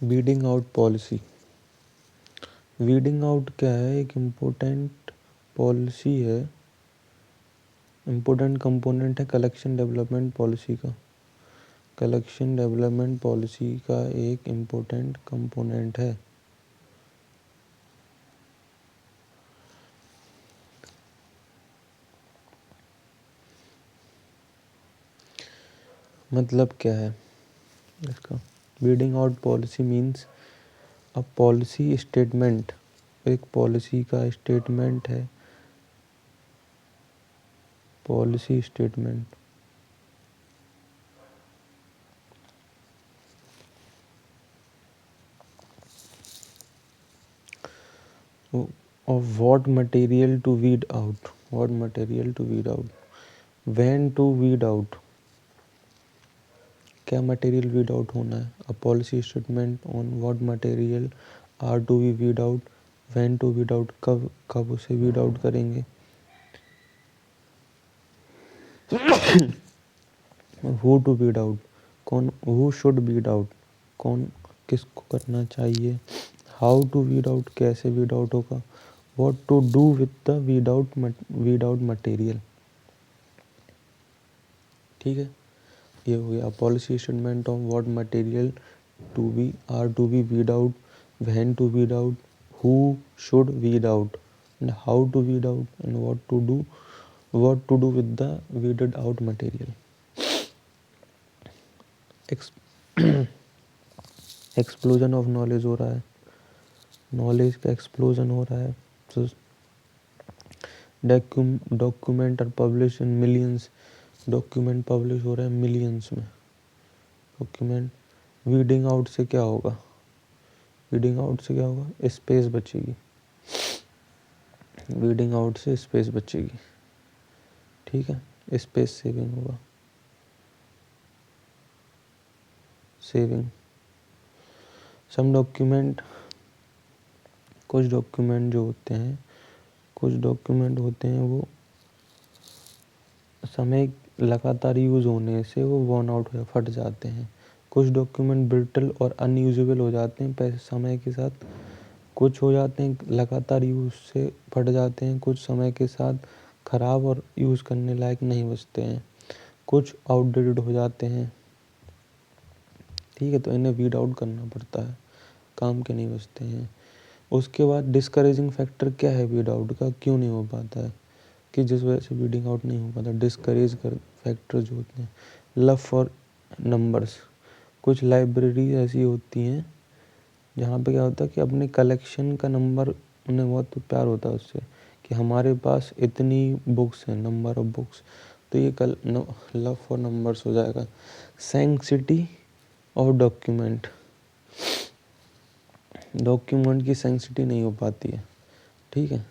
Weeding out policy. Weeding out क्या है? एक इम्पोर्टेंट पॉलिसी है, इम्पोर्टेंट कंपोनेंट है कलेक्शन डेवलपमेंट पॉलिसी का। कलेक्शन डेवलपमेंट पॉलिसी का एक इम्पोर्टेंट कंपोनेंट है। मतलब क्या है इसका? वीडिंग आउट पॉलिसी मीन्स अ पॉलिसी स्टेटमेंट, एक पॉलिसी का स्टेटमेंट है, policy statement of what material to weed out, what material to weed out, when to weed out, क्या मटेरियल वीड आउट होना है। A policy statement on what material are to be weed out, when to weed out, कब कब उसे weed out करेंगे, who to weed out, कौन, who should weed out, कौन किसको करना चाहिए, हाउ टू वीड आउट, कैसे वीड आउट होगा, what to do with the weed out material. ठीक है, ये हो गया policy statement on what material to be weed out, when to weed out, who should weed out, and how to weed out, and what to do with the weeded out material. Explosion of knowledge हो रहा है, knowledge का explosion हो रहा है। तो document are publish in millions, document publish हो रहे हैं मिलियंस में डॉक्यूमेंट। वीडिंग आउट से क्या होगा? वीडिंग आउट से क्या होगा? स्पेस बचेगी, वीडिंग आउट से स्पेस बचेगी। ठीक है, स्पेस सेविंग होगा, सेविंग। सम डॉक्यूमेंट, कुछ डॉक्यूमेंट जो होते हैं, कुछ डॉक्यूमेंट होते हैं वो समय लगातार यूज़ होने से वो वर्न आउट हो फट जाते हैं। कुछ डॉक्यूमेंट ब्रिटल और अनयूजेबल हो जाते हैं समय के साथ। कुछ हो जाते हैं लगातार यूज़ से फट जाते हैं, कुछ समय के साथ ख़राब और यूज़ करने लायक नहीं बचते हैं, कुछ आउटडेटेड हो जाते हैं। ठीक है, तो इन्हें वीड आउट करना पड़ता है, काम के नहीं बचते हैं। उसके बाद डिस्करेजिंग फैक्टर क्या है वीड आउट का, क्यों नहीं हो पाता है, कि जिस वजह से वीडिंग आउट नहीं हो पाता। डिस्करेज कर फैक्टर जो होते हैं, लव फॉर नंबर्स। कुछ लाइब्रेरी ऐसी होती हैं जहाँ पे क्या होता है कि अपने कलेक्शन का नंबर, उन्हें बहुत प्यार होता है उससे कि हमारे पास इतनी बुक्स हैं, नंबर ऑफ बुक्स, तो ये लव फॉर नंबर्स हो जाएगा। सेंसिटी ऑफ डॉक्यूमेंट, डॉक्यूमेंट की सेंसिटी नहीं हो पाती है। ठीक है,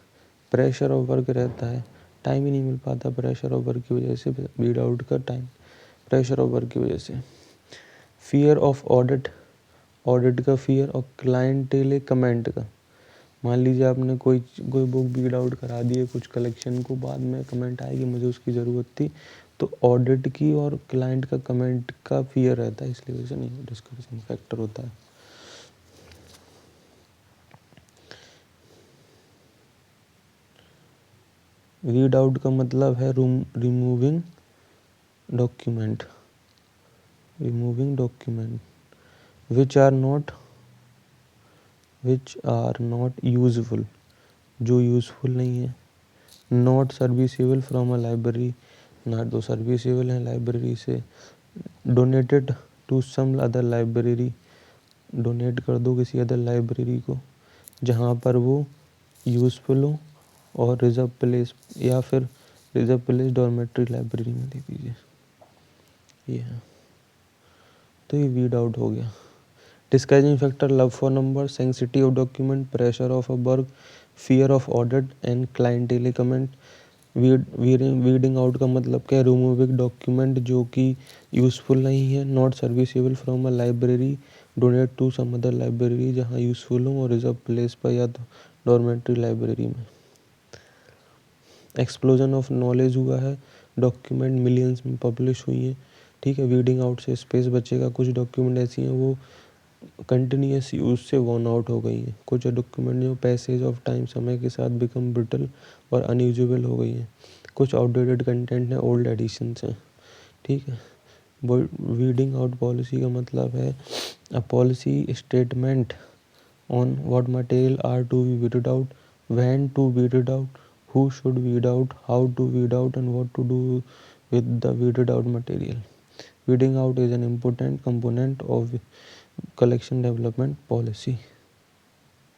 प्रेशर ऑफ वर्क रहता है, टाइम ही नहीं मिल पाता प्रेशर ऑफ वर्क की वजह से, वीड आउट का टाइम प्रेशर ऑफ वर्क की वजह से। फियर ऑफ ऑडिट, ऑडिट का फियर, और क्लाइंटेले कमेंट का। मान लीजिए आपने कोई बुक वीड आउट करा दी है कुछ कलेक्शन को, बाद में कमेंट आएगी मुझे उसकी ज़रूरत थी, तो ऑडिट की और क्लाइंट का कमेंट का फियर रहता है, इसलिए वजह से नहीं, डिस्करेजिंग फैक्टर होता है। वीड आउट का मतलब है removing document, removing document which are not useful, जो यूजफुल नहीं है। Not serviceable from a library, ना तो सर्विसेबल है लाइब्रेरी से। Donated to some other library, donate कर दो किसी अदर लाइब्रेरी को जहाँ पर वो यूज़फुल हो। और रिजर्व प्लेस, या फिर रिजर्व प्लेस डॉर्मेट्री लाइब्रेरी में दे दीजिए। ये है, तो ये वीड आउट हो गया। Discouraging factor, love for number, sensitive of document, pressure of a work, fear of audit and clientele comment. Weeding out का मतलब क्या है? रिमूविंग डॉक्यूमेंट जो कि यूज़फुल नहीं है। Not serviceable from a library, donate to some other library जहाँ useful हो, और रिजर्व प्लेस पर या तो डॉर्मेट्री लाइब्रेरी में। एक्सप्लोजन ऑफ नॉलेज हुआ है, डॉक्यूमेंट मिलियंस में पब्लिश हुई हैं। ठीक है, वीडिंग आउट से स्पेस बचेगा। कुछ डॉक्यूमेंट ऐसी हैं वो कंटिन्यूअस यूज से वर्न आउट हो गई हैं। कुछ डॉक्यूमेंट जो पैसेज ऑफ टाइम समय के साथ बिकम ब्रिटल और अनयूजेबल हो गई हैं। कुछ आउटडेटेड कंटेंट हैं, ओल्ड एडिशंस हैं। ठीक है। वीडिंग आउट पॉलिसी का मतलब है a policy statement on what material are to be weeded out, when to weeded out, who should weed out, how to weed out, and what to do with the weeded out material. Weeding out is an important component of collection development policy.